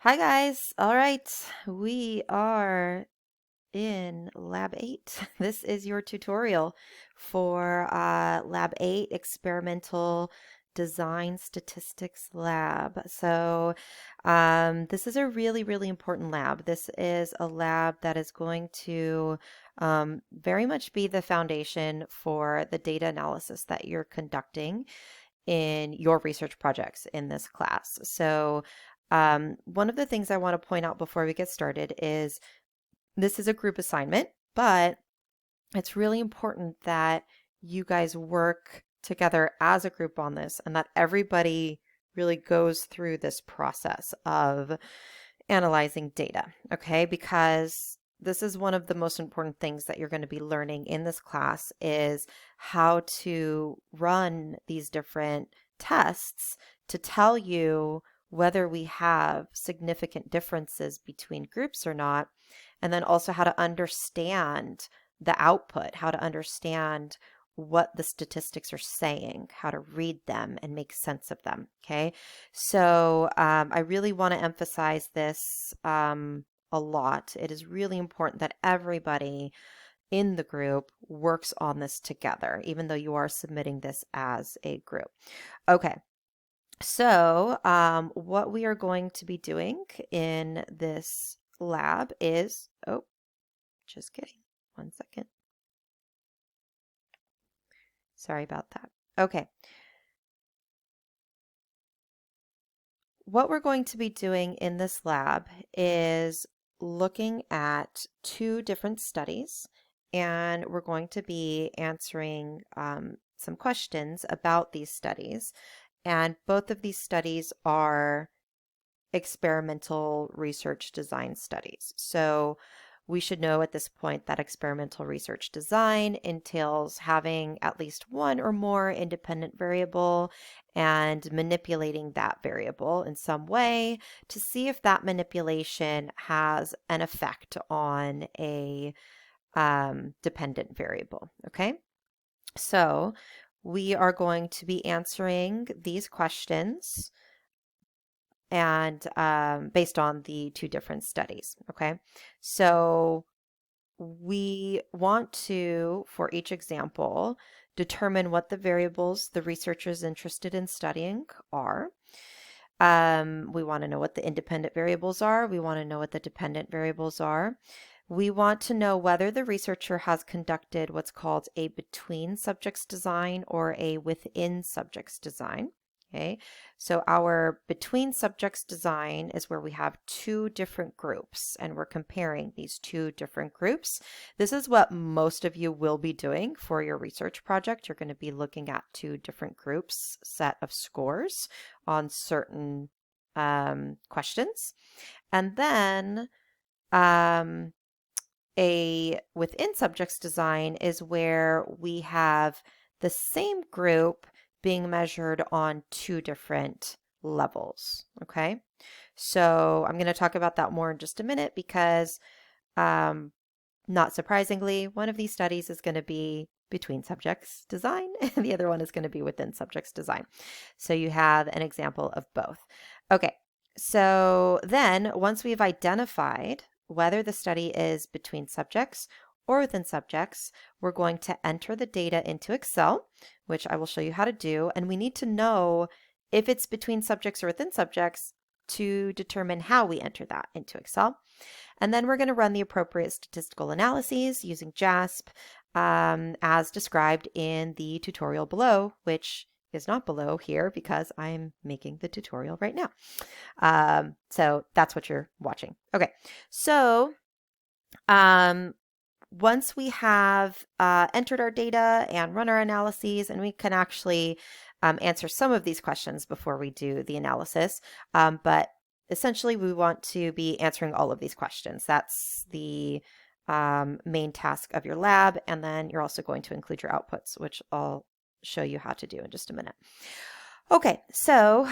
Hi guys. All right, we are in Lab 8. This is your tutorial for Lab 8 Experimental Design Statistics Lab. This is a really important lab. This is a lab that is going to very much be the foundation for the data analysis that you're conducting in your research projects in this class. One of the things I want to point out before we get started is this is a group assignment, but it's really important that you guys work together as a group on this and that everybody really goes through this process of analyzing data, okay? Because this is one of the most important things that you're going to be learning in this class is how to run these different tests to tell you whether we have significant differences between groups or not, and then also how to understand the output, how to understand what the statistics are saying, how to read them and make sense of them. Okay. I really want to emphasize this a lot. It is really important that everybody in the group works on this together, even though you are submitting this as a group. Okay. What we are going to be doing in this lab is, oh, just kidding. 1 second. Sorry about that. Okay. What we're going to be doing in this lab is looking at 2 different studies, and we're going to be answering some questions about these studies. And both of these studies are experimental research design studies. So we should know at this point that experimental research design entails having at least one or more independent variable and manipulating that variable in some way to see if that manipulation has an effect on a dependent variable. Okay, so we are going to be answering these questions and based on the 2 different studies. Okay, so we want to, for each example, determine what the variables the researcher is interested in studying are. We want to know what the independent variables are. We want to know what the dependent variables are. We want to know whether the researcher has conducted what's called a between subjects design or a within subjects design. Okay, so our between subjects design is where we have 2 different groups and we're comparing these 2 different groups. This is what most of you will be doing for your research project. You're going to be looking at 2 different groups set of scores on certain questions. And then a within subjects design is where we have the same group being measured on 2 different levels. Okay, so I'm going to talk about that more in just a minute because not surprisingly, one of these studies is going to be between subjects design and the other one is going to be within subjects design. So you have an example of both. Okay, so then once we've identified whether the study is between subjects or within subjects, we're going to enter the data into Excel, which I will show you how to do. And we need to know if it's between subjects or within subjects to determine how we enter that into Excel. And then we're going to run the appropriate statistical analyses using JASP as described in the tutorial below, which is not below here because I'm making the tutorial right now. So that's what you're watching. Okay, so once we have entered our data and run our analyses, and we can actually answer some of these questions before we do the analysis, but essentially we want to be answering all of these questions. That's the main task of your lab, and then you're also going to include your outputs, which I'll show you how to do in just a minute. Okay, so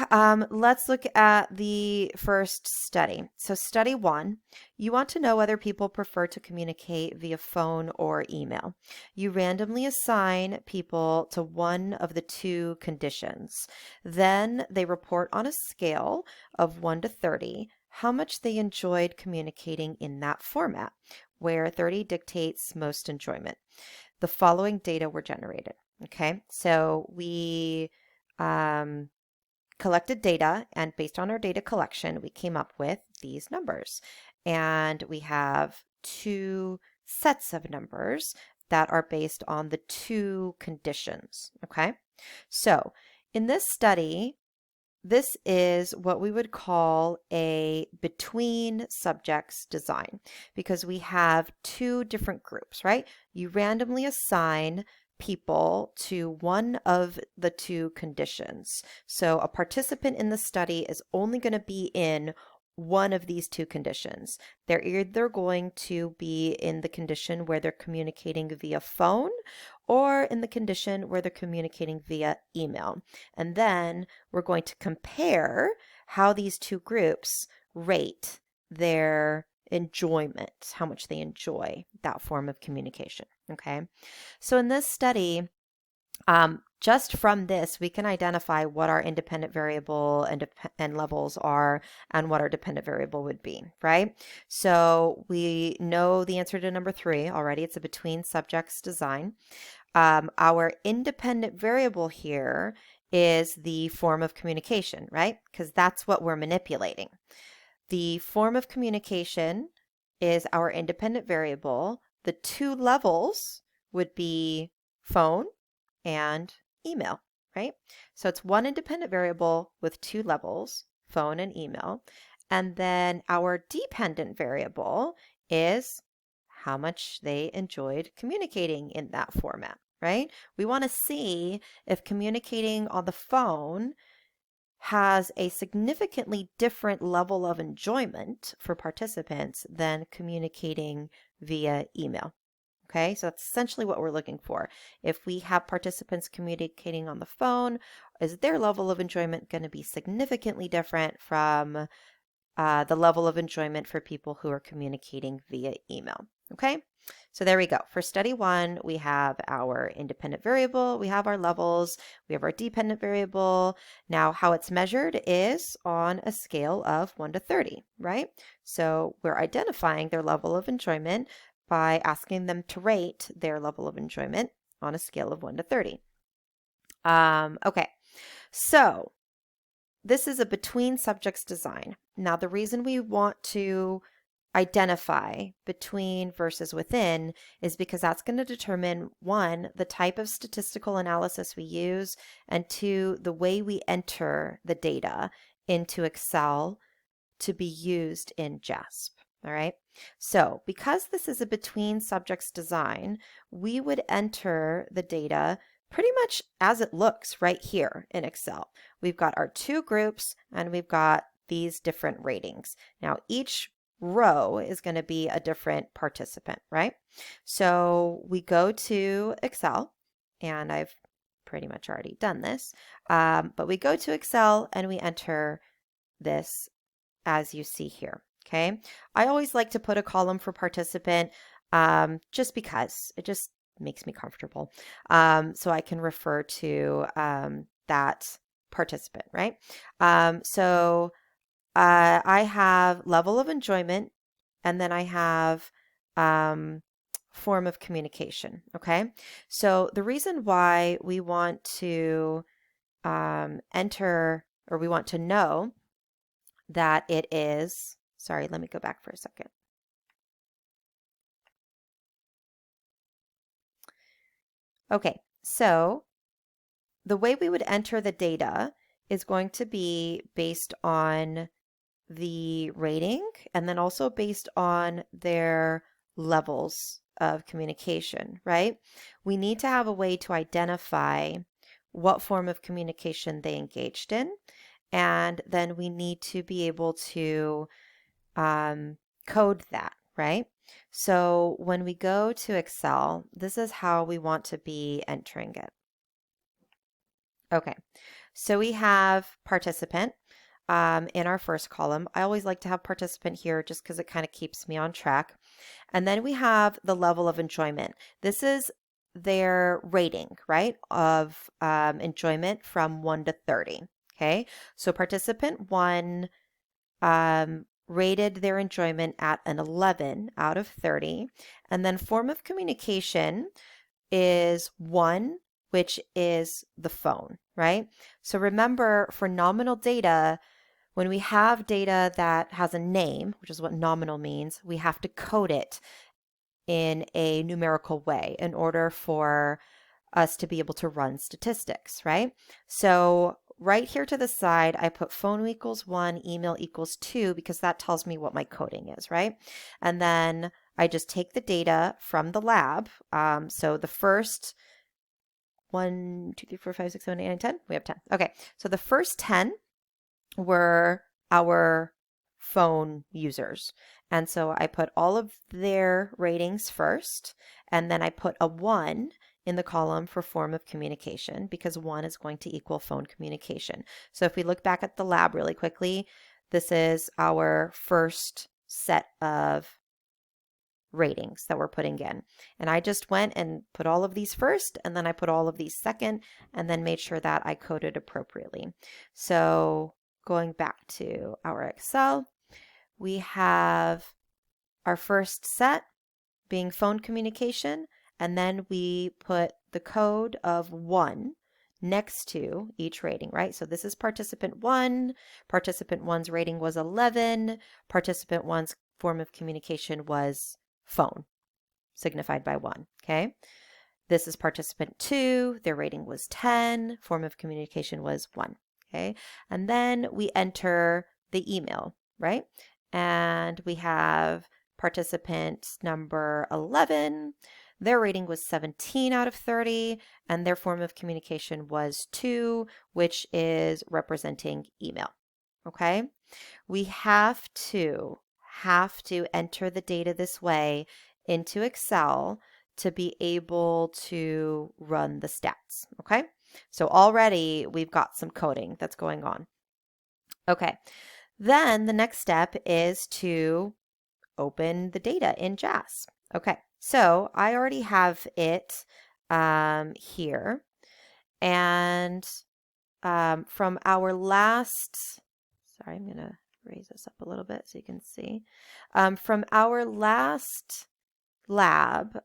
let's look at the first study. So study 1, you want to know whether people prefer to communicate via phone or email. You randomly assign people to one of the 2 conditions. Then they report on a scale of 1 to 30 how much they enjoyed communicating in that format, where 30 dictates most enjoyment. The following data were generated. Okay, so we collected data, and based on our data collection, we came up with these numbers. And we have two sets of numbers that are based on the two conditions. Okay, so in this study, this is what we would call a between subjects design, because we have two different groups, right? You randomly assign people to one of the two conditions. So a participant in the study is only going to be in one of these two conditions. They're either going to be in the condition where they're communicating via phone or in the condition where they're communicating via email. And then we're going to compare how these two groups rate their enjoyment, how much they enjoy that form of communication. Okay. So in this study, just from this, we can identify what our independent variable and levels are and what our dependent variable would be, right? So we know the answer to number 3 already. It's a between subjects design. Our independent variable here is the form of communication, right? Because that's what we're manipulating. The form of communication is our independent variable. The two levels would be phone and email, right? So it's one independent variable with two levels, phone and email. And then our dependent variable is how much they enjoyed communicating in that format, right? We want to see if communicating on the phone has a significantly different level of enjoyment for participants than communicating via email. Okay, so that's essentially what we're looking for. If we have participants communicating on the phone, is their level of enjoyment going to be significantly different from the level of enjoyment for people who are communicating via email? Okay, so there we go. For study 1, we have our independent variable, we have our levels, we have our dependent variable. Now, how it's measured is on a scale of 1 to 30, right? So we're identifying their level of enjoyment by asking them to rate their level of enjoyment on a scale of 1 to 30. Okay, so this is a between subjects design. Now, the reason we want to identify between versus within is because that's going to determine, 1, the type of statistical analysis we use, and 2, the way we enter the data into Excel to be used in JASP. All right. So because this is a between subjects design, we would enter the data pretty much as it looks right here in Excel. We've got our two groups and we've got these different ratings. Now each row is going to be a different participant, right? So we go to Excel, and I've pretty much already done this, but we go to Excel and we enter this as you see here. Okay, I always like to put a column for participant just because it just makes me comfortable. So I can refer to that participant, right? So I have level of enjoyment, and then I have form of communication. Okay, so the reason why we want to enter, or we want to know that it is, sorry, let me go back for a second. Okay, so the way we would enter the data is going to be based on the rating and then also based on their levels of communication, right? We need to have a way to identify what form of communication they engaged in, and then we need to be able to code that, right? So when we go to Excel, this is how we want to be entering it. Okay, so we have participant in our first column. I always like to have participant here just because it kind of keeps me on track. And then we have the level of enjoyment. This is their rating, right, of enjoyment from 1 to 30. Okay, so participant 1 rated their enjoyment at an 11 out of 30. And then form of communication is 1, which is the phone, right? So remember, for nominal data, when we have data that has a name, which is what nominal means, we have to code it in a numerical way in order for us to be able to run statistics, right? So right here to the side, I put phone equals 1, email equals 2, because that tells me what my coding is, right? And then I just take the data from the lab. So the first 1, 2, 3, 4, 5, 6, 7, 8, 9, 10. We have 10. Okay, so the first 10 were our phone users. And so I put all of their ratings first, and then I put a 1 in the column for form of communication, because 1 is going to equal phone communication. So if we look back at the lab really quickly, this is our first set of ratings that we're putting in. And I just went and put all of these first, and then I put all of these second, and then made sure that I coded appropriately. So going back to our Excel, we have our first set being phone communication, and then we put the code of 1 next to each rating, right? So this is participant 1. Participant 1's rating was 11. Participant 1's form of communication was phone, signified by 1, okay? This is participant 2. Their rating was 10. Form of communication was 1, okay? And then we enter the email, right? And we have participant number 11. Their rating was 17 out of 30, and their form of communication was 2, which is representing email, okay? We have to enter the data this way into Excel to be able to run the stats, okay? So already we've got some coding that's going on. Okay, then the next step is to open the data in JAS. Okay, so I already have it here. And from our last, sorry, I'm going to raise this up a little bit so you can see. From our last lab,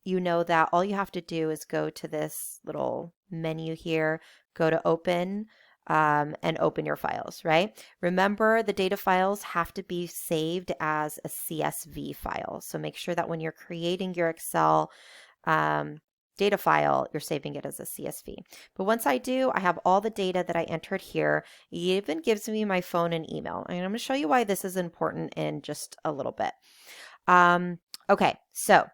you know that all you have to do is go to this little menu here, go to open, and open your files, right? Remember, the data files have to be saved as a CSV file. So make sure that when you're creating your Excel data file, you're saving it as a CSV. But once I do, I have all the data that I entered here. It even gives me my phone and email. And I'm going to show you why this is important in just a little bit. Okay, so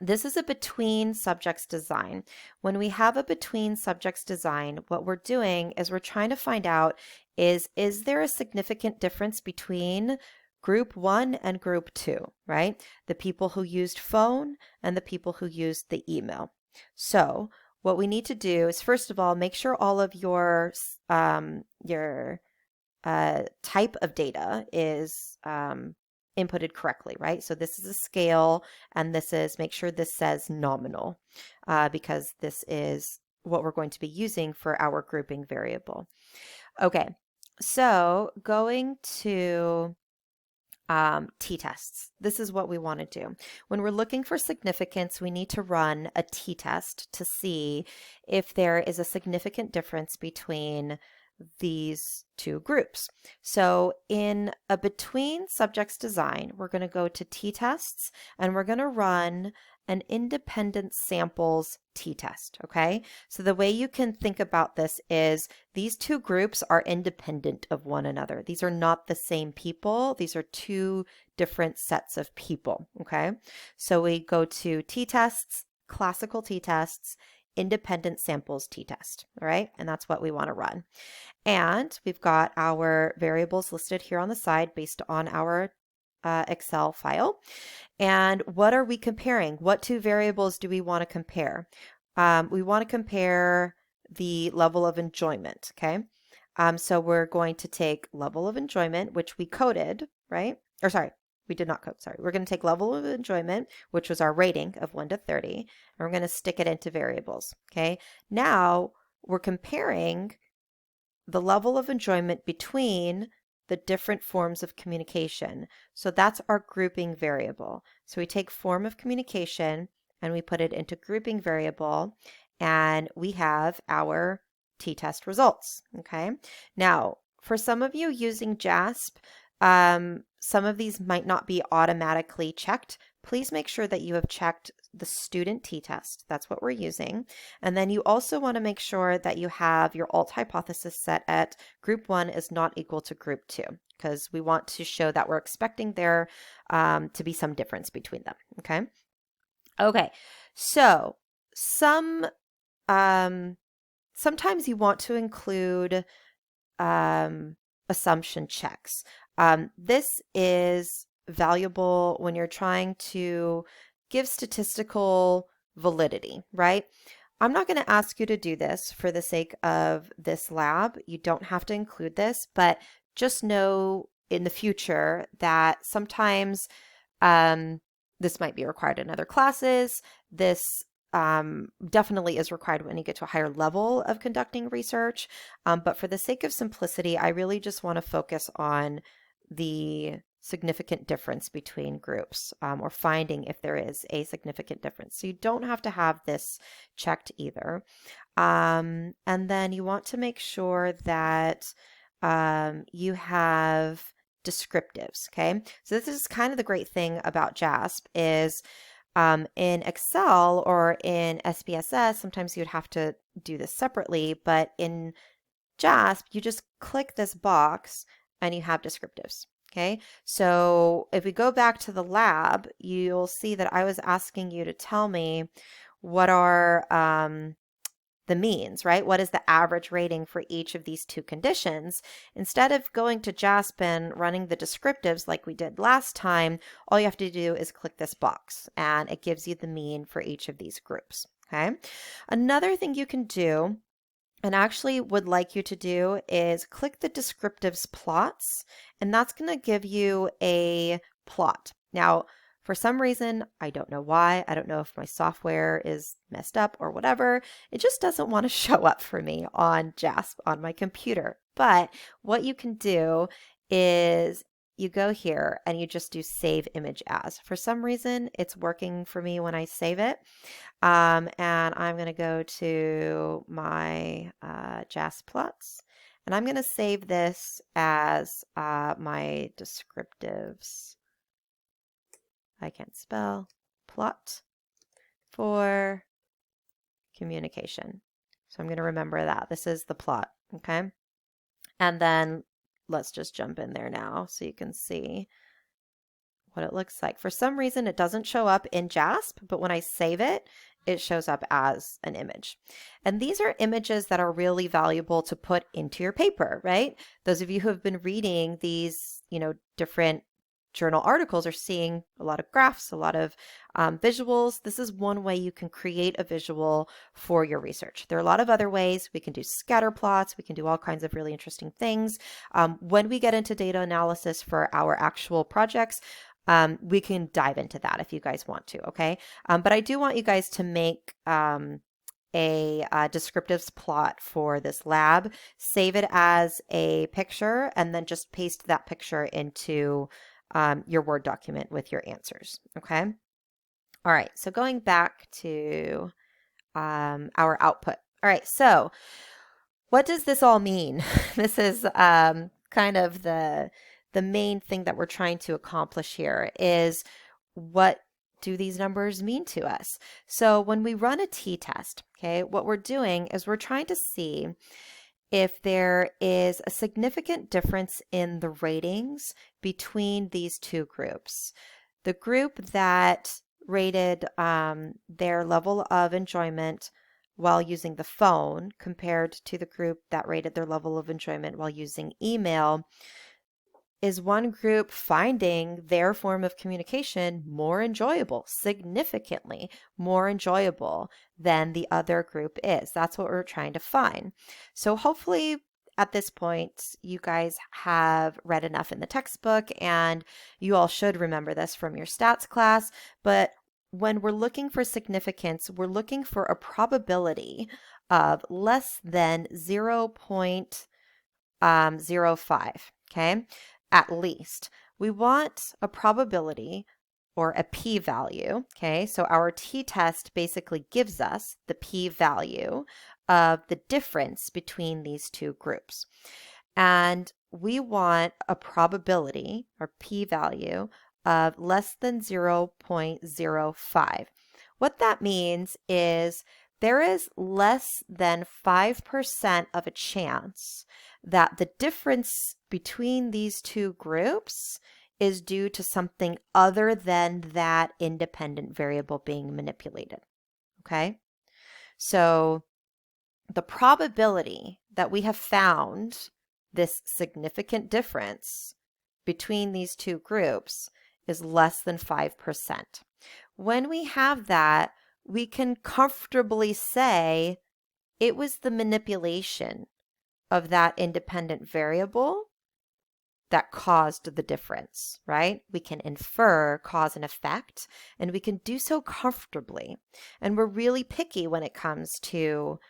this is a between subjects design. When we have a between subjects design, what we're doing is we're trying to find out is there a significant difference between group 1 and group 2, right? The people who used phone and the people who used the email. So what we need to do is, first of all, make sure all of your type of data is inputted correctly, right? So this is a scale, and this is, make sure this says nominal, because this is what we're going to be using for our grouping variable. Okay, so going to t-tests. This is what we want to do. When we're looking for significance, we need to run a t-test to see if there is a significant difference between these two groups. So in a between subjects design, we're going to go to t-tests, and we're going to run an independent samples t-test, okay? So the way you can think about this is these two groups are independent of one another. These are not the same people. These are two different sets of people, okay? So we go to t-tests, classical t-tests, independent samples t-test, all right? And that's what we want to run. And we've got our variables listed here on the side based on our Excel file. And what are we comparing? What two variables do we want to compare? We want to compare the level of enjoyment, okay? So we're going to take level of enjoyment, which we coded, right? Or sorry, we did not code, sorry. We're going to take level of enjoyment, which was our rating of 1 to 30, and we're going to stick it into variables, okay? Now we're comparing the level of enjoyment between the different forms of communication. So that's our grouping variable. So we take form of communication and we put it into grouping variable, and we have our t-test results, okay? Now, for some of you using JASP, some of these might not be automatically checked. Please make sure that you have checked the student t-test. That's what we're using. And then you also want to make sure that you have your alt hypothesis set at group 1 is not equal to group 2, because we want to show that we're expecting there to be some difference between them, okay? Okay, so sometimes you want to include assumption checks. This is valuable when you're trying to give statistical validity, right? I'm not going to ask you to do this for the sake of this lab. You don't have to include this, but just know in the future that sometimes this might be required in other classes. This definitely is required when you get to a higher level of conducting research. But for the sake of simplicity, I really just want to focus on the significant difference between groups, or finding if there is a significant difference. So you don't have to have this checked either. And then you want to make sure that you have descriptives, okay? So this is kind of the great thing about JASP is in Excel or in SPSS, sometimes you'd have to do this separately, but in JASP, you just click this box and you have descriptives. Okay, so if we go back to the lab, you'll see that I was asking you to tell me what are the means, right? What is the average rating for each of these two conditions? Instead of going to JASP and running the descriptives like we did last time, all you have to do is click this box and it gives you the mean for each of these groups, okay? Another thing you can do, and actually would like you to do, is click the descriptives plots, and that's going to give you a plot. Now, for some reason, I don't know why, I don't know if my software is messed up or whatever, it just doesn't want to show up for me on JASP on my computer. But what you can do is you go here and you just do save image as. For some reason, it's working for me when I save it. And I'm going to go to my JASP plots, and I'm going to save this as my descriptives. I can't spell plot for communication. So I'm going to remember that. This is the plot, okay? And then let's just jump in there now so you can see what it looks like. For some reason, it doesn't show up in JASP, but when I save it, it shows up as an image. And these are images that are really valuable to put into your paper, right? Those of you who have been reading these, different journal articles are seeing a lot of graphs, a lot of visuals. This is one way you can create a visual for your research. There are a lot of other ways. We can do scatter plots. We can do all kinds of really interesting things. When we get into data analysis for our actual projects, we can dive into that if you guys want to, okay? But I do want you guys to make a descriptives plot for this lab, save it as a picture, and then just paste that picture into your Word document with your answers, okay? All right, so going back to our output. All right, so what does this all mean? This is kind of the main thing that we're trying to accomplish here is, what do these numbers mean to us? So when we run a t-test, okay, what we're doing is we're trying to see if there is a significant difference in the ratings between these two groups. The group that rated their level of enjoyment while using the phone compared to the group that rated their level of enjoyment while using email, is one group finding their form of communication more enjoyable, significantly more enjoyable than the other group is. That's what we're trying to find. So hopefully at this point, you guys have read enough in the textbook, and you all should remember this from your stats class. But when we're looking for significance, we're looking for a probability of less than 0.05. okay? At least. We want a probability or a p-value, okay? So our t-test basically gives us the p-value of the difference between these two groups. And we want a probability or p-value of less than 0.05. What that means is there is less than 5% of a chance that the difference between these two groups is due to something other than that independent variable being manipulated, okay? So the probability that we have found this significant difference between these two groups is less than 5%. When we have that, we can comfortably say it was the manipulation of that independent variable that caused the difference, right? We can infer cause and effect, and we can do so comfortably. And we're really picky when it comes to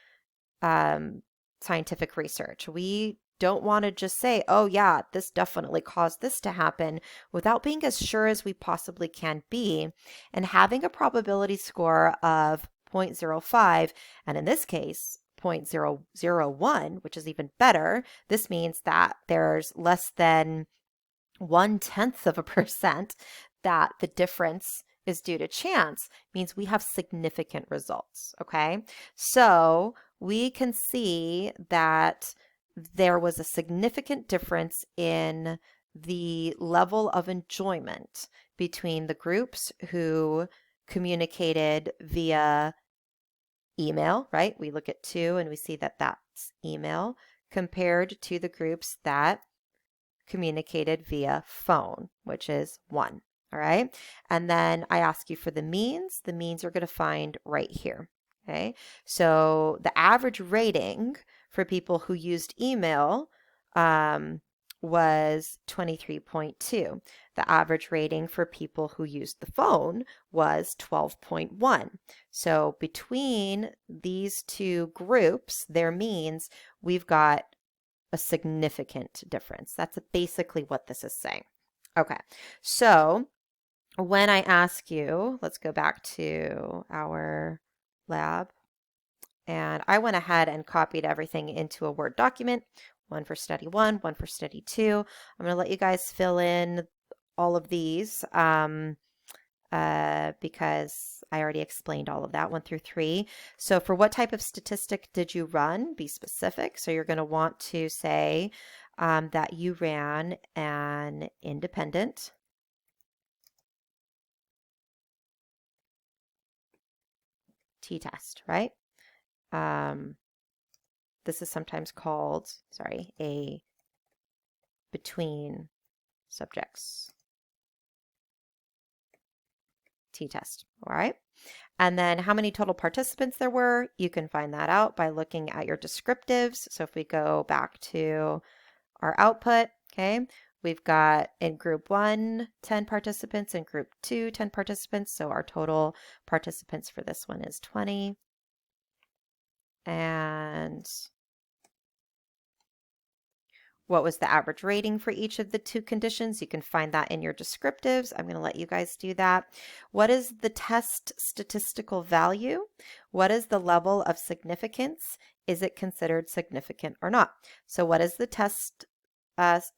scientific research. We don't want to just say, oh yeah, this definitely caused this to happen without being as sure as we possibly can be. And having a probability score of 0.05, and in this case, 0.001, which is even better. This means that there's less than 0.1% that the difference is due to chance, means we have significant results, okay? So we can see that there was a significant difference in the level of enjoyment between the groups who communicated via email, right? We look at 2 and we see that that's email compared to the groups that communicated via phone, which is 1. All right. And then I ask you for the means. The means you're going to find right here. Okay. So the average rating for people who used email was 23.2. The average rating for people who used the phone was 12.1. So between these two groups, their means, we've got a significant difference. That's basically what this is saying. Okay, so when I ask you, let's go back to our lab, and I went ahead and copied everything into a Word document, one for study 1, one for study 2. I'm going to let you guys fill in all of these because I already explained all of that, 1 through 3. So for what type of statistic did you run? Be specific. So you're going to want to say that you ran an independent t-test, right? This is sometimes called, a between subjects t-test, all right? And then how many total participants there were, you can find that out by looking at your descriptives. So if we go back to our output, okay, we've got in group 1, 10 participants, in group 2, 10 participants. So our total participants for this one is 20. And what was the average rating for each of the two conditions? You can find that in your descriptives. I'm going to let you guys do that. What is the test statistical value? What is the level of significance? Is it considered significant or not? So what is the test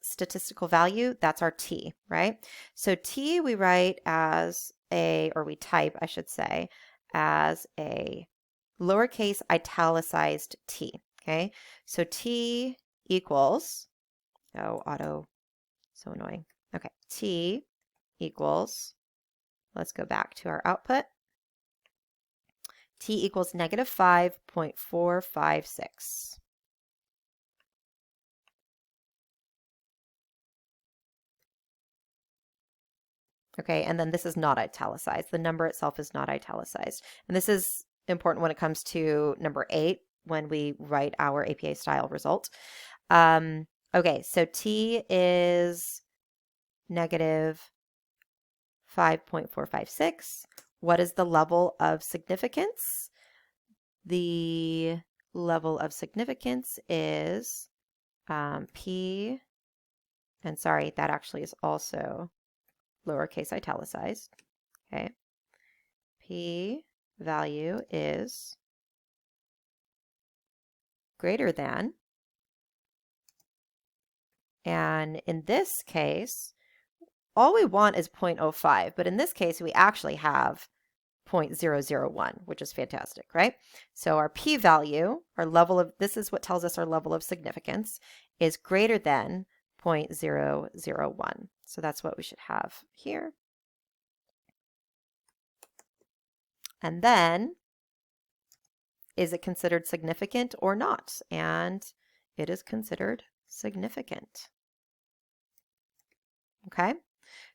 statistical value? That's our t, right? So t we write as or we type, I should say, as a lowercase italicized t, okay? So t equals, oh, auto, so annoying. Okay, t equals, let's go back to our output. T equals negative 5.456. Okay, and then this is not italicized. The number itself is not italicized. And this is important when it comes to number 8, when we write our APA style result. Okay, so T is negative 5.456. What is the level of significance? The level of significance is P, and sorry, that actually is also lowercase italicized, okay? P-value is greater than, and in this case, all we want is 0.05, but in this case, we actually have 0.001, which is fantastic, right? So our p-value, our level of, this is what tells us our level of significance, is greater than 0.001. So that's what we should have here. And then, is it considered significant or not? And it is considered significant. Okay,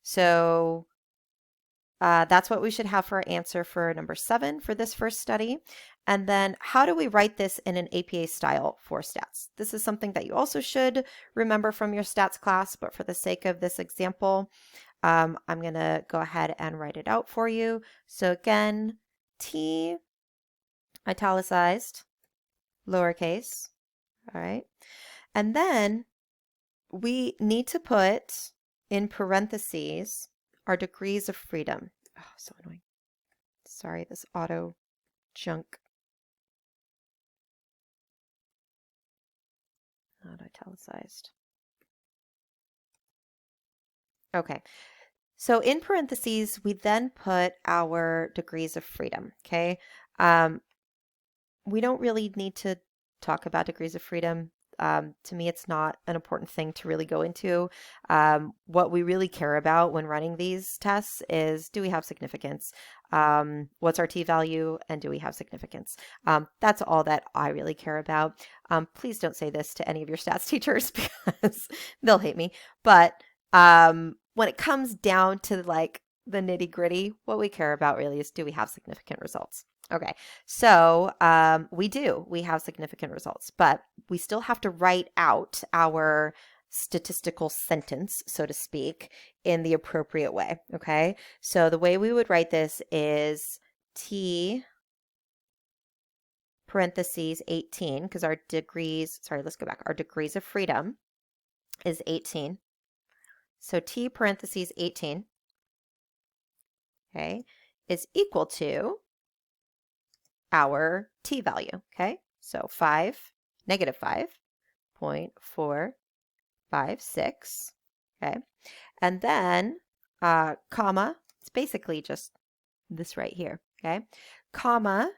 so that's what we should have for our answer for number 7 for this first study. And then how do we write this in an APA style for stats? This is something that you also should remember from your stats class, but for the sake of this example, I'm going to go ahead and write it out for you. So again, T italicized, lowercase, all right? And then we need to put in parentheses our degrees of freedom. Oh, so annoying. Sorry, this auto junk. Not italicized. Okay. So in parentheses, we then put our degrees of freedom, okay? We don't really need to talk about degrees of freedom. To me, it's not an important thing to really go into. What we really care about when running these tests is, do we have significance? What's our t-value, and do we have significance? That's all that I really care about. Please don't say this to any of your stats teachers because they'll hate me. But when it comes down to like the nitty gritty, what we care about really is, do we have significant results? Okay, so we have significant results, but we still have to write out our statistical sentence, so to speak, in the appropriate way, okay? So the way we would write this is T parentheses 18, because our degrees, sorry, let's go back. Our degrees of freedom is 18. So T parentheses 18, okay, is equal to our t-value, okay? So negative 5.456, okay? And then, comma, it's basically just this right here, okay? Comma,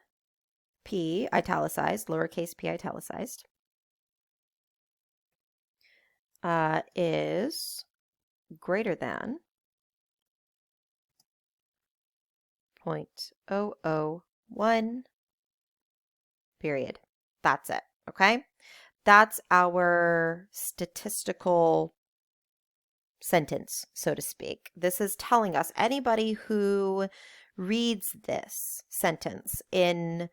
p italicized, lowercase p italicized, is greater than 0.001, period. That's it, okay? That's our statistical sentence, so to speak. This is telling us anybody who reads this sentence in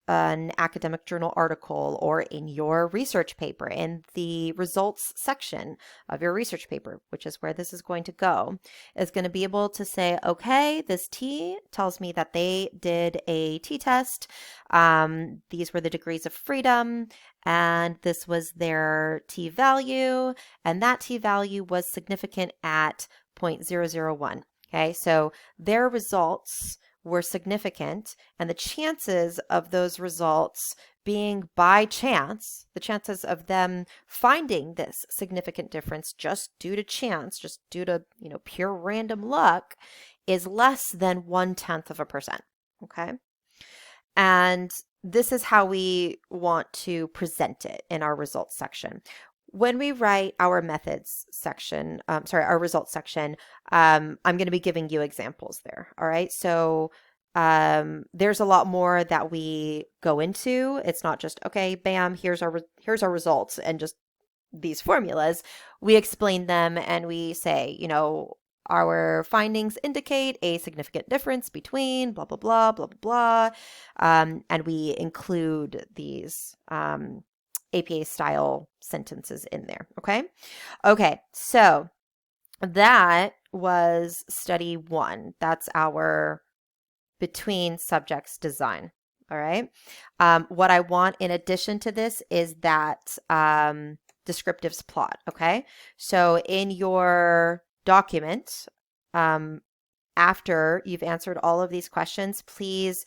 an academic journal article or in your research paper, in the results section of your research paper, which is where this is going to go, is going to be able to say, okay, this T tells me that they did a t-test. These were the degrees of freedom, and this was their t-value, and that t-value was significant at 0.001. Okay, so their results were significant, and the chances of those results being by chance, the chances of them finding this significant difference just due to chance, just due to, pure random luck, is less than 0.1%, okay? And this is how we want to present it in our results section. When we write our methods section, our results section, I'm going to be giving you examples there. All right. So there's a lot more that we go into. It's not just, okay, bam, here's our results and just these formulas. We explain them and we say, our findings indicate a significant difference between blah, blah, blah, blah, blah, blah. And we include these APA style sentences in there. Okay. Okay. So that was study 1. That's our between subjects design. All right. What I want in addition to this is that descriptives plot, okay? So in your document, after you've answered all of these questions, please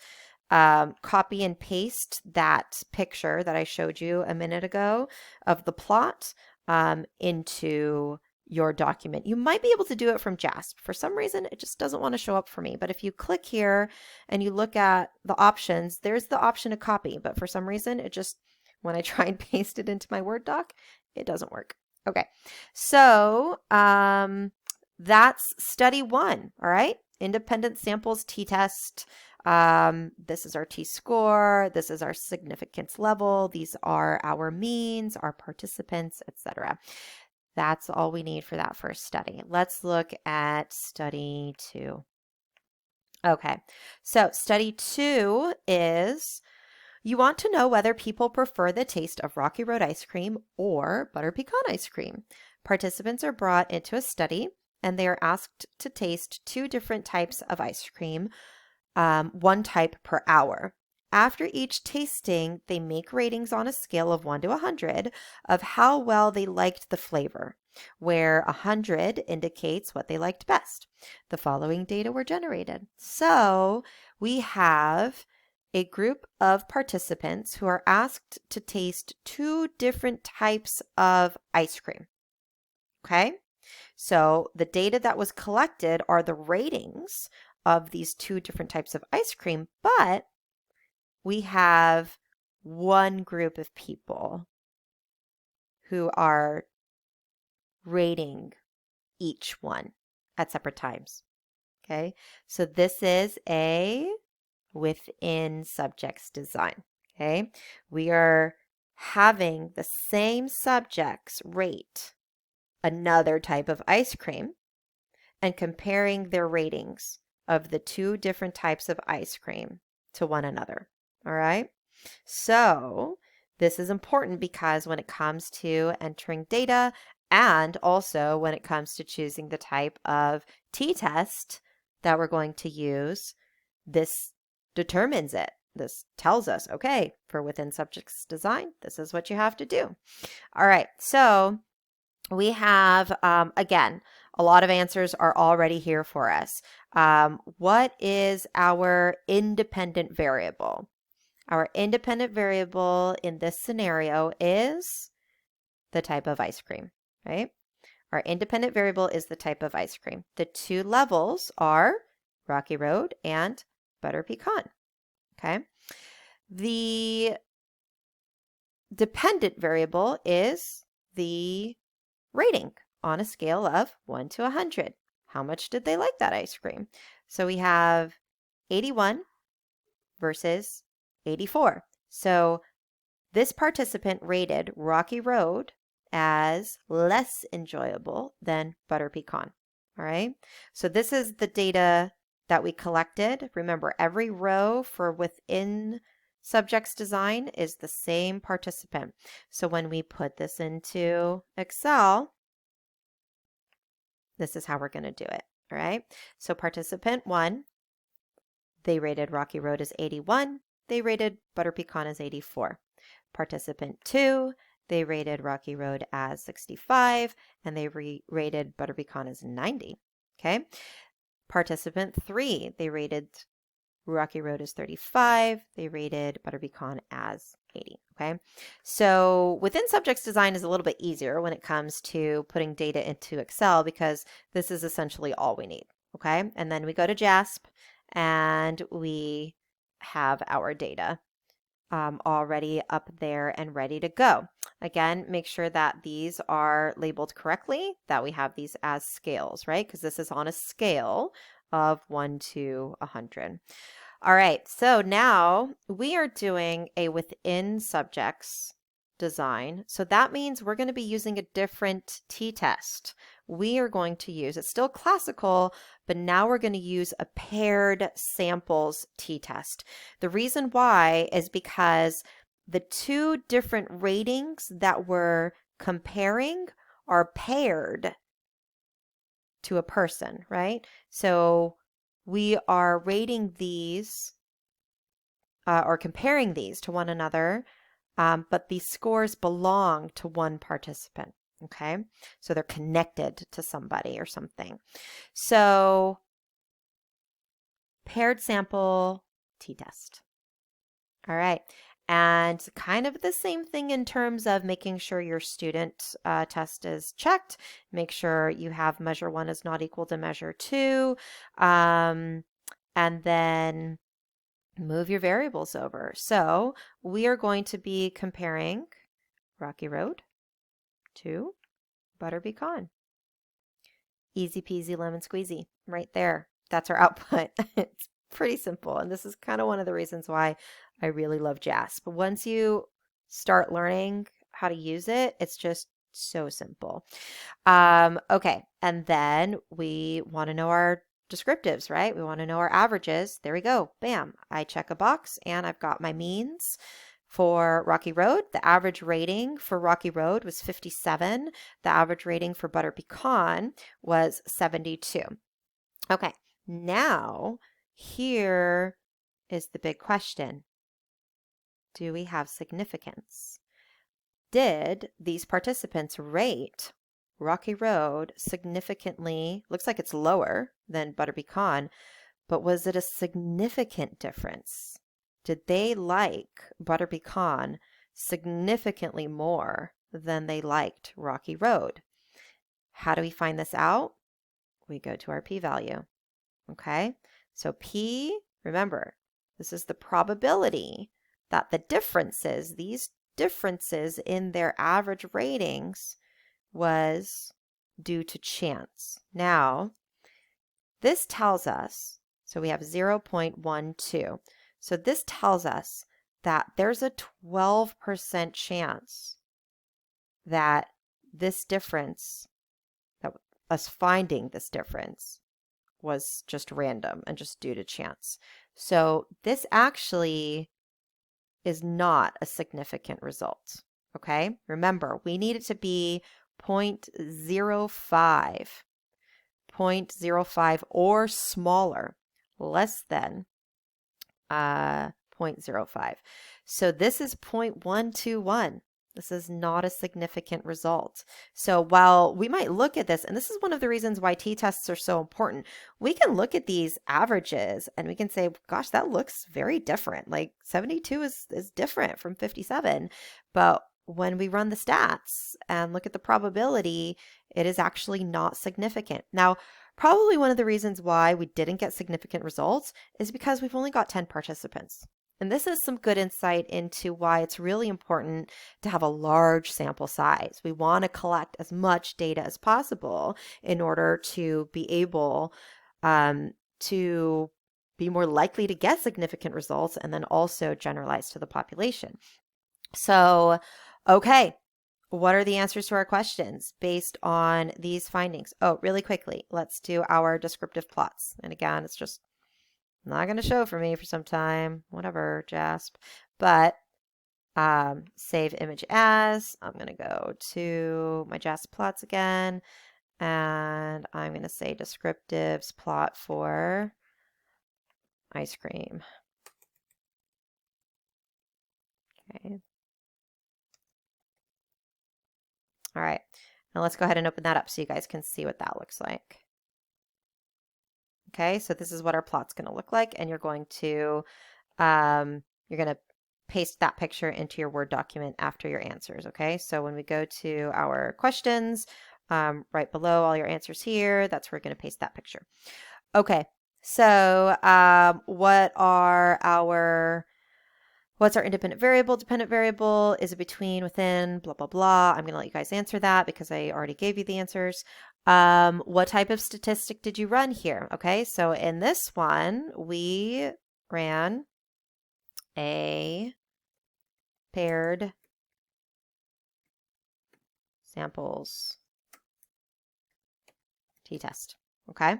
copy and paste that picture that I showed you a minute ago of the plot into your document. You might be able to do it from JASP. For some reason, it just doesn't want to show up for me. But if you click here and you look at the options, there's the option to copy. But for some reason, it just, when I try and paste it into my Word doc, it doesn't work. Okay, so that's study 1, all right? Independent samples t-test. This is our t-score. This is our significance level. These are our means, our participants, etc. That's all we need for that first study. Let's look at study 2. Okay, so study 2 is you want to know whether people prefer the taste of Rocky Road ice cream or butter pecan ice cream. Participants are brought into a study and they are asked to taste 2 different types of ice cream, 1 type per hour. After each tasting, they make ratings on a scale of 1 to 100 of how well they liked the flavor, where 100 indicates what they liked best. The following data were generated. So we have a group of participants who are asked to taste 2 different types of ice cream. Okay, so the data that was collected are the ratings of these 2 different types of ice cream, but we have one group of people who are rating each one at separate times. Okay, so this is a within subjects design. Okay, we are having the same subjects rate another type of ice cream and comparing their ratings of the 2 different types of ice cream to one another. All right, so this is important because when it comes to entering data and also when it comes to choosing the type of t-test that we're going to use, this determines it. This tells us, okay, for within subjects design, this is what you have to do. All right, so we have, again, a lot of answers are already here for us. What is our independent variable? Our independent variable in this scenario is the type of ice cream, right? Our independent variable is the type of ice cream. The 2 levels are Rocky Road and butter pecan, okay? The dependent variable is the rating on a scale of 1 to 100. How much did they like that ice cream? So we have 81 versus 84. So this participant rated Rocky Road as less enjoyable than butter pecan. All right. So this is the data that we collected. Remember, every row for within subjects design is the same participant. So when we put this into Excel, this is how we're going to do it. All right. So participant 1, they rated Rocky Road as 81. They rated butter pecan as 84. Participant 2, they rated Rocky Road as 65, and they rated butter pecan as 90. Okay. Participant 3, they rated Rocky Road as 35. They rated butter pecan as 80. Okay. So within subjects design is a little bit easier when it comes to putting data into Excel because this is essentially all we need. Okay. And then we go to JASP and we have our data already up there and ready to go. Again, make sure that these are labeled correctly, that we have these as scales, right? Because this is on a scale of 1 to 100. All right, so now we are doing a within subjects design. So that means we're going to be using a different t-test. We are going to use, it's still classical, but now we're going to use a paired samples t-test. The reason why is because the 2 different ratings that we're comparing are paired to a person, right? So we are rating these or comparing these to one another but these scores belong to one participant, okay? So they're connected to somebody or something. So paired sample t-test. All right. And kind of the same thing in terms of making sure your student test is checked. Make sure you have measure 1 is not equal to measure 2. And then move your variables over. So we are going to be comparing Rocky Road to Butter Pecan. Easy peasy lemon squeezy right there. That's our output. It's pretty simple. And this is kind of one of the reasons why I really love JASP. But once you start learning how to use it, it's just so simple. Okay. And then we want to know our descriptives, right? We want to know our averages. There we go. Bam. I check a box and I've got my means. For Rocky Road, the average rating for Rocky Road was 57. The average rating for Butter Pecan was 72. Okay, now here is the big question. Do we have significance? Did these participants rate Rocky Road significantly? Looks like it's lower than Butter Pecan, but was it a significant difference? Did they like Butter Pecan significantly more than they liked Rocky Road? How do we find this out? We go to our p-value. Okay, so p, remember, this is the probability that the differences, these differences in their average ratings was due to chance. Now, this tells us, so we have 0.12. So this tells us that there's a 12% chance that this difference, that us finding this difference, was just random and just due to chance. So this actually is not a significant result, okay? Remember, we need it to be 0.05, 0.05 or smaller, less than 0.05. So this is 0.121. This is not a significant result. So while we might look at this, and this is one of the reasons why t-tests are so important, we can look at these averages and we can say, gosh, that looks very different. Like 72 is different from 57. But when we run the stats and look at the probability, it is actually not significant. Now, probably one of the reasons why we didn't get significant results is because we've only got 10 participants. And this is some good insight into why it's really important to have a large sample size. We want to collect as much data as possible in order to be able to be more likely to get significant results and then also generalize to the population. So, okay. What are the answers to our questions based on these findings? Oh, really quickly, let's do our descriptive plots. And again, it's just not going to show for me for some time, whatever, JASP. But save image as. I'm going to go to my JASP plots again. And I'm going to say descriptives plot for ice cream. Okay. All right. Now let's go ahead and open that up so you guys can see what that looks like. Okay, so this is what our plot's going to look like, and you're going to paste that picture into your Word document after your answers. Okay, so when we go to our questions, right below all your answers here, that's where we're going to paste that picture. Okay, so what's our independent variable, dependent variable? Is it between, within, blah, blah, blah. I'm going to let you guys answer that because I already gave you the answers. What type of statistic did you run here? Okay, so in this one, we ran a paired samples t-test, okay?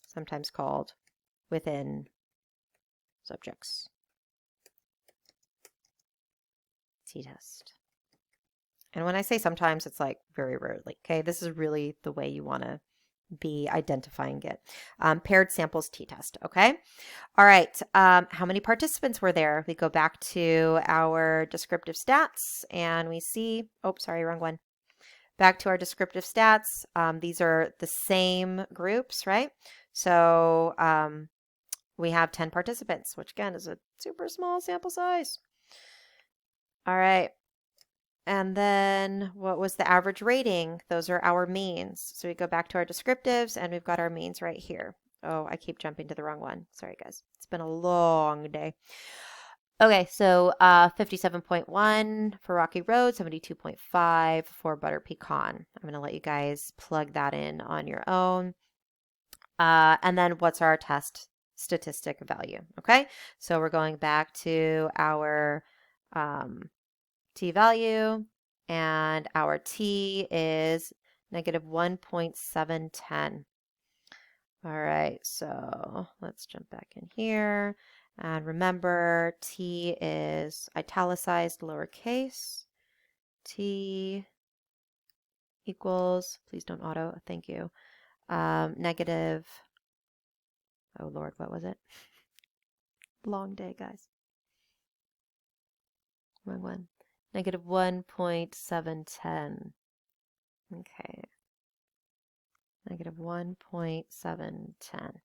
Sometimes called within subjects t-test. And when I say sometimes, it's like very rarely, okay? This is really the way you want to B, identifying it. Paired samples t-test, okay? All right, how many participants were there? We go back to our descriptive stats and we see, oh, sorry, wrong one. Back to our descriptive stats. These are the same groups, right? So we have 10 participants, which again is a super small sample size. All right. And then what was the average rating? Those are our means. So we go back to our descriptives and we've got our means right here. Oh, I keep jumping to the wrong one. Sorry, guys. It's been a long day. Okay, so 57.1 for Rocky Road, 72.5 for Butter Pecan. I'm going to let you guys plug that in on your own. And then what's our test statistic value? Okay, so we're going back to our t-value, and our t is negative 1.710. All right, so let's jump back in here. And remember, t is italicized lowercase. T equals, please don't auto, thank you, negative, oh Lord, what was it? Long day, guys. Wrong one. Negative 1.710. Okay. Negative 1.710.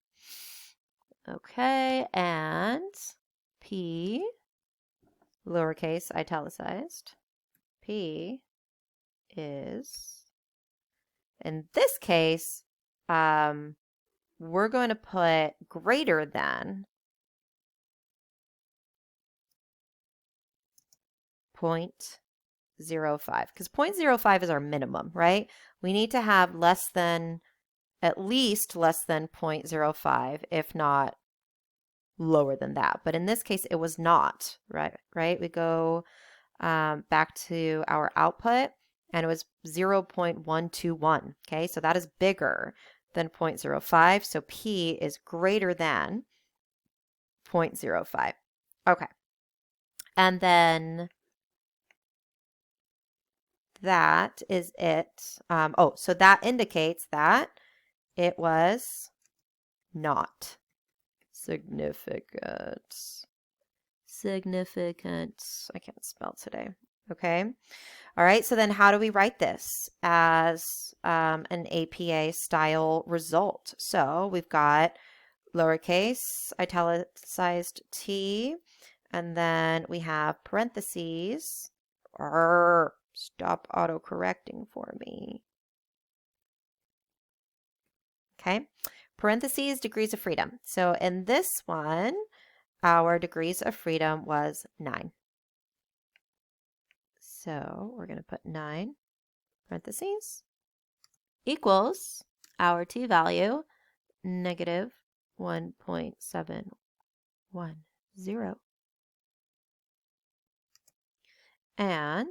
Okay, and P, lowercase italicized, P is, in this case, we're going to put greater than 0.05, because 0.05 is our minimum, right? We need to have less than, at least less than 0.05, if not lower than that. But in this case, it was not, right? We go back to our output, and it was 0.121, okay? So that is bigger than 0.05, so P is greater than 0.05. Okay. And then that is it. So that indicates that it was not significant. Significant. I can't spell today. Okay. All right. So then how do we write this as an APA style result? So we've got lowercase italicized t, and then we have parentheses. Stop auto-correcting for me. Okay. Parentheses, degrees of freedom. So in this one, our degrees of freedom was 9. So we're going to put 9 parentheses equals our t-value, negative 1.710. And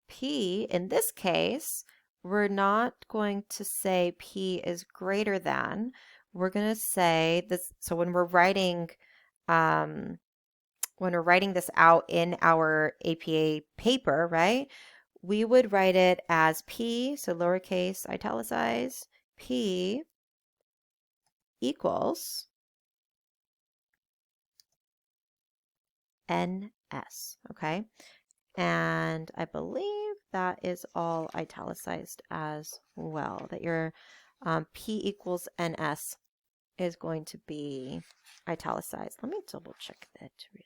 P, in this case, we're not going to say P is greater than. We're going to say this. So when we're writing this out in our APA paper, right, we would write it as P, so lowercase italicized, P equals NS, okay? And I believe that is all italicized as well, that your P equals NS is going to be italicized. Let me double check that really.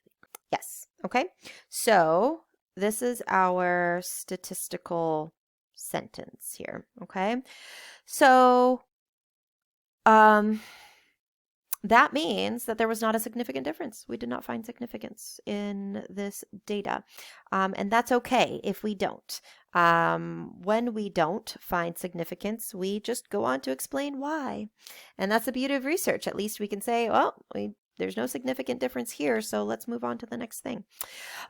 Yes, okay. So this is our statistical sentence here, okay? So that means that there was not a significant difference. We did not find significance in this data. And that's okay if we don't. When we don't find significance, we just go on to explain why. And that's the beauty of research. At least we can say, well, there's no significant difference here, so let's move on to the next thing.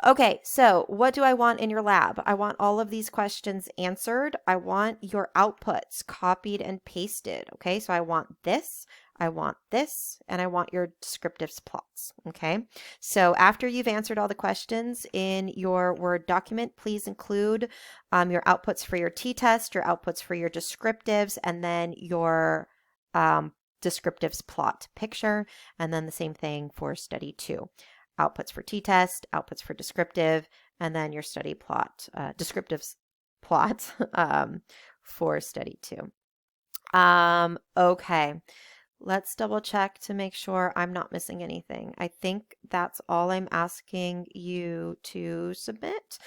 Okay, so what do I want in your lab? I want all of these questions answered. I want your outputs copied and pasted. Okay, so I want this. I want this, and I want your descriptive plots, okay? So after you've answered all the questions in your Word document, please include your outputs for your t-test, your outputs for your descriptives, and then your descriptives plot picture, and then the same thing for study 2. Outputs for t-test, outputs for descriptive, and then your study plot, descriptives plot for study 2. Okay. Let's double check to make sure I'm not missing anything. I think that's all I'm asking you to submit.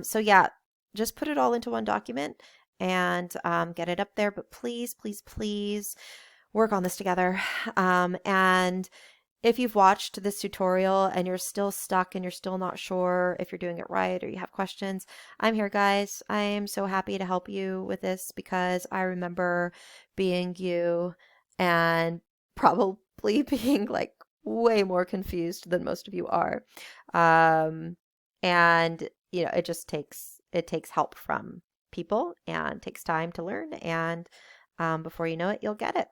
So yeah, just put it all into one document and get it up there. But please, please, please work on this together. And if you've watched this tutorial and you're still stuck and you're still not sure if you're doing it right or you have questions, I'm here, guys. I am so happy to help you with this because I remember being you and probably being like way more confused than most of you are. And you know, it takes help from people and takes time to learn, and before you know it, you'll get it.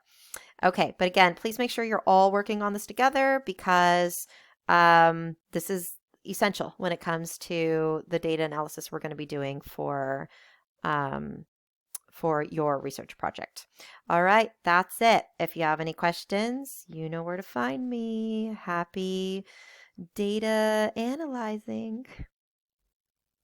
Okay, but again, please make sure you're all working on this together because this is essential when it comes to the data analysis we're going to be doing for your research project. All right, that's it. If you have any questions, you know where to find me. Happy data analyzing.